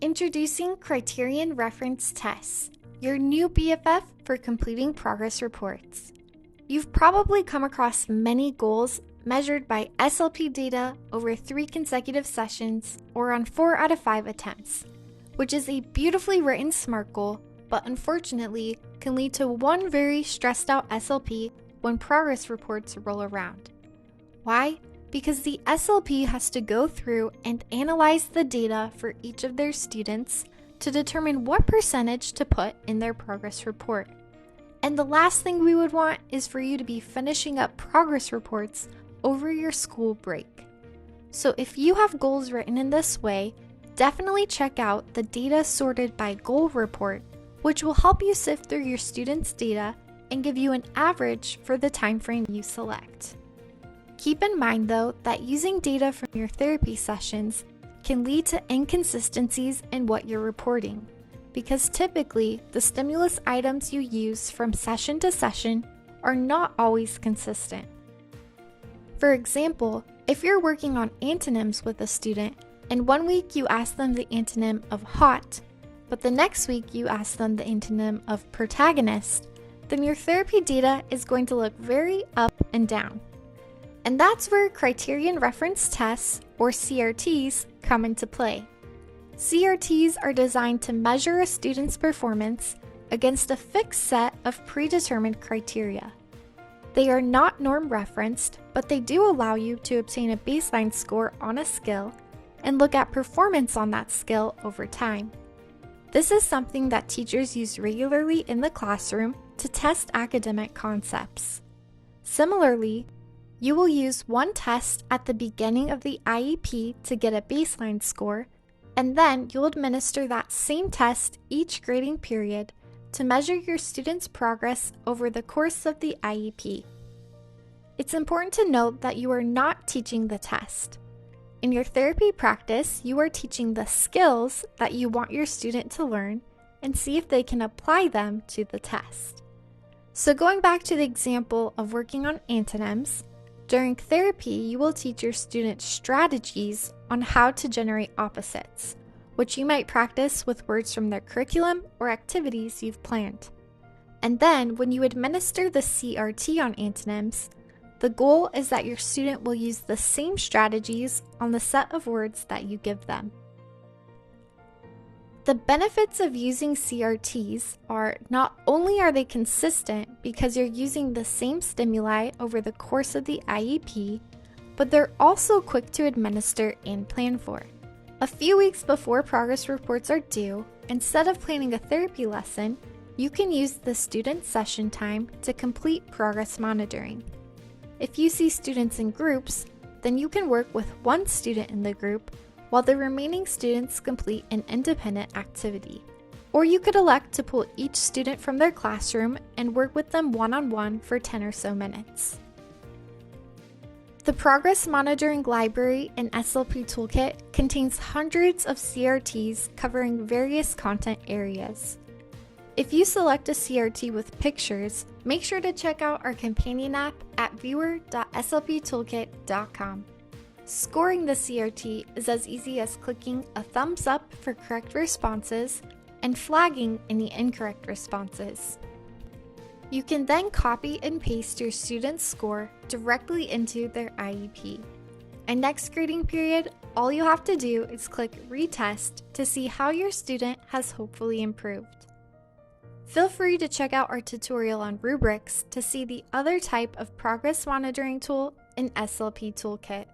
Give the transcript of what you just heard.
Introducing Criterion Reference Tests, your new BFF for completing progress reports. You've probably come across many goals measured by SLP data over 3 consecutive sessions or on 4 out of 5 attempts, which is a beautifully written SMART goal, but unfortunately can lead to one very stressed out SLP when progress reports roll around. Why? Because the SLP has to go through and analyze the data for each of their students to determine what percentage to put in their progress report. And the last thing we would want is for you to be finishing up progress reports over your school break. So if you have goals written in this way, definitely check out the Data Sorted by Goal report, which will help you sift through your students' data and give you an average for the time frame you select. Keep in mind though that using data from your therapy sessions can lead to inconsistencies in what you're reporting, because typically the stimulus items you use from session to session are not always consistent. For example, if you're working on antonyms with a student and one week you ask them the antonym of hot, but the next week you ask them the antonym of protagonist, then your therapy data is going to look very up and down. And that's where Criterion Reference Tests, or CRTs, come into play. CRTs are designed to measure a student's performance against a fixed set of predetermined criteria. They are not norm-referenced, but they do allow you to obtain a baseline score on a skill and look at performance on that skill over time. This is something that teachers use regularly in the classroom to test academic concepts. Similarly, you will use one test at the beginning of the IEP to get a baseline score, and then you'll administer that same test each grading period to measure your students' progress over the course of the IEP. It's important to note that you are not teaching the test. In your therapy practice, you are teaching the skills that you want your student to learn and see if they can apply them to the test. So going back to the example of working on antonyms, during therapy, you will teach your students strategies on how to generate opposites, which you might practice with words from their curriculum or activities you've planned. And then, when you administer the CRT on antonyms, the goal is that your student will use the same strategies on the set of words that you give them. The benefits of using CRTs are not only are they consistent because you're using the same stimuli over the course of the IEP, but they're also quick to administer and plan for. A few weeks before progress reports are due, instead of planning a therapy lesson, you can use the student session time to complete progress monitoring. If you see students in groups, then you can work with one student in the group while the remaining students complete an independent activity. Or you could elect to pull each student from their classroom and work with them one-on-one for 10 or so minutes. The Progress Monitoring Library in SLP Toolkit contains hundreds of CRTs covering various content areas. If you select a CRT with pictures, make sure to check out our companion app at viewer.slptoolkit.com. Scoring the CRT is as easy as clicking a thumbs up for correct responses and flagging any incorrect responses. You can then copy and paste your student's score directly into their IEP. And next grading period, all you have to do is click Retest to see how your student has hopefully improved. Feel free to check out our tutorial on rubrics to see the other type of progress monitoring tool in SLP Toolkit.